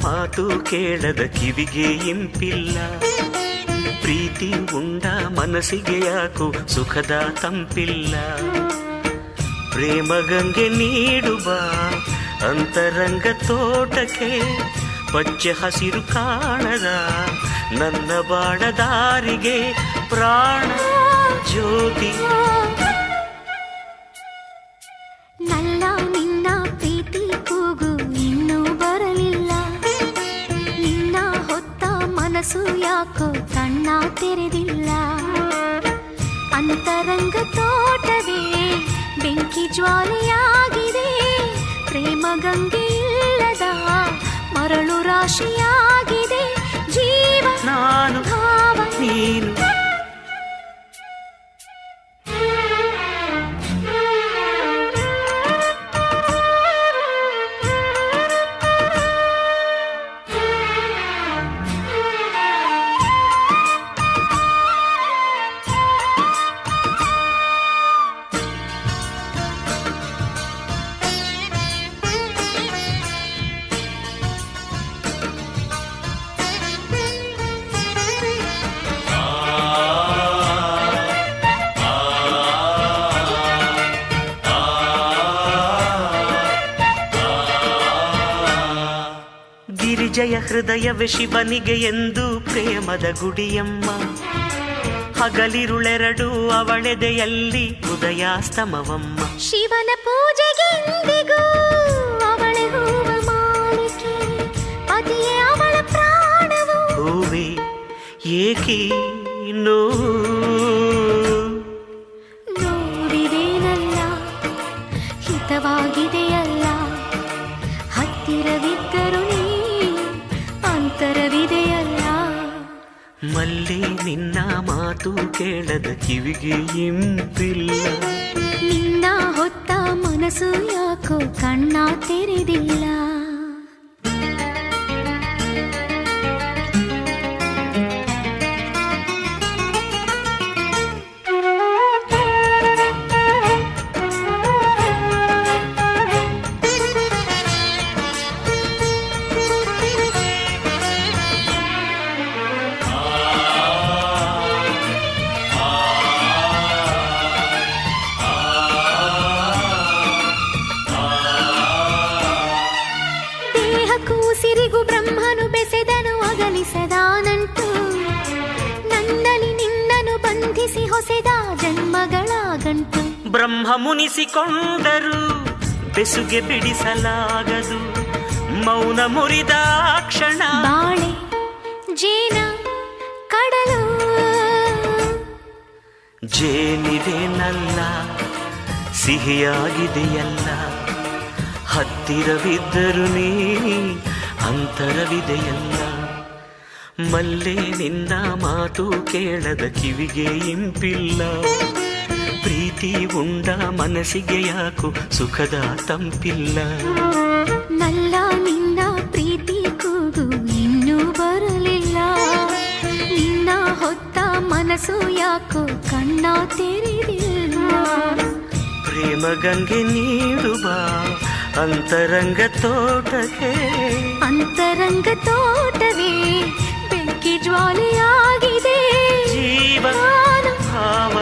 ಮಾತು ಕೇಳದ ಕಿವಿಗೆ ಇಂಪಿಲ್ಲ. ಪ್ರೀತಿ ಉಂಡ ಮನಸ್ಸಿಗೆ ಯಾಕೋ ಸುಖದ ತಂಪಿಲ್ಲ. ಪ್ರೇಮ ಗಂಗೆ ನೀಡುವ ಅಂತರಂಗ ತೋಟಕ್ಕೆ ಪಚ್ಚೆ ಹಸಿರು ಕಾಣದ ನನ್ನ ಬಾಡದಾರಿಗೆ ಪ್ರಾಣ ಜ್ಯೋತಿ. ನಲ್ಲ ನಿನ್ನ ಪ್ರೀತಿ ಕೂಗು ಇನ್ನೂ ಬರಲಿಲ್ಲ. ನಿನ್ನ ಹೊತ್ತ ಮನಸ್ಸು ಯಾಕೋ ಕಣ್ಣ ತೆರೆದಿಲ್ಲ. ಅಂತರಂಗ ತೋಟವೇ ಬೆಂಕಿ ಜ್ವಾಲೆಯಾಗಿದೆ. ಪ್ರೇಮ ಗಂಗೆ ಇಲ್ಲದ ಮರಳು ರಾಶಿಯಾಗಿದೆ. ಜೀವ ನಾನು ಭಾವ ನೀನು ಗಿರಿಜಯ ಹೃದಯವೇ ಶಿವನಿಗೆ ಎಂದು ಪ್ರೇಮದ ಗುಡಿಯಮ್ಮ. ಹಗಲಿರುಳೆರಡು ಅವಳೆದೆಯಲ್ಲಿ ಉದಯಾಸ್ತಮವಮ್ಮ. ಶಿವನ ಪೂಜೆಗೆಂದಿಗೂ ಅವಳೆ ಹೂವ ಮಾಲಿಕೆ. ಪತಿಯೇ ಅವಳ ಪ್ರಾಣವು. ಹೂವೆ ಏಕೆ ನೋಡಿದೇನಲ್ಲ ಹಿತವಾಗಿದೆಯಲ್ಲ. ಹತ್ತಿರವಿದ್ದರು ನೀ ಅಂತರವಿದೆಯಲ್ಲ. ಮಲ್ಲಿ ನಿನ್ನ ಮಾತು ಕೇಳದ ಕಿವಿಗೆ ಇಂಪಿಲ್ಲ. ನಿನ್ನ ಹೊತ್ತ ಮನಸ್ಸು ಯಾಕೋ ಕಣ್ಣ ತೆರೆದಿಲ್ಲ. ಸಿರಿಗು ಬ್ರಹ್ಮನು ಬೆಸೆದನು ಅಗಲಿಸದಾನಂಟು. ನನ್ನಲ್ಲಿ ನಿನ್ನನು ಬಂಧಿಸಿ ಹೊಸೆದ ಜನ್ಮಗಳ ಗಂಟು. ಬ್ರಹ್ಮ ಮುನಿಸಿಕೊಂಡರು ಬೆಸುಗೆ ಬಿಡಿಸಲಾಗದು. ಮೌನ ಮುರಿದ ಕ್ಷಣ ಬಾಳೆ ಜೇನ ಕಡಲು. ಜೇನಿದೇನಲ್ಲ ಸಿಹಿಯಾಗಿದೆಯಲ್ಲ. ಹತ್ತಿರವಿದ್ದರು ನೀ ಅಂತರವಿದೆಯಲ್ಲ. ಮಲ್ಲೆ ನಿನ್ನ ಮಾತು ಕೇಳದ ಕಿವಿಗೆ ಇಂಪಿಲ್ಲ. ಪ್ರೀತಿ ಉಂಡ ಮನಸ್ಸಿಗೆ ಯಾಕೋ ಸುಖದ ತಂಪಿಲ್ಲ. ನಲ್ಲ ನಿನ್ನ ಪ್ರೀತಿ ಕೂಗು ಇನ್ನೂ ಬರಲಿಲ್ಲ. ನಿನ್ನ ಹೊತ್ತ ಮನಸ್ಸು ಯಾಕೋ ಕಣ್ಣ ತೆರೆದಿಲ್ಲ. ಪ್ರೇಮ ಗಂಗೆ ನೀಡುವ ಅಂತರಂಗ ತೋಟಕ್ಕೆ. ಅಂತರಂಗ ತೋಟವೇ ಬೆಂಕಿ ಜ್ವಾಲೆಯಾಗಿದೆ. ಜೀವ ನಾನು ಭಾವ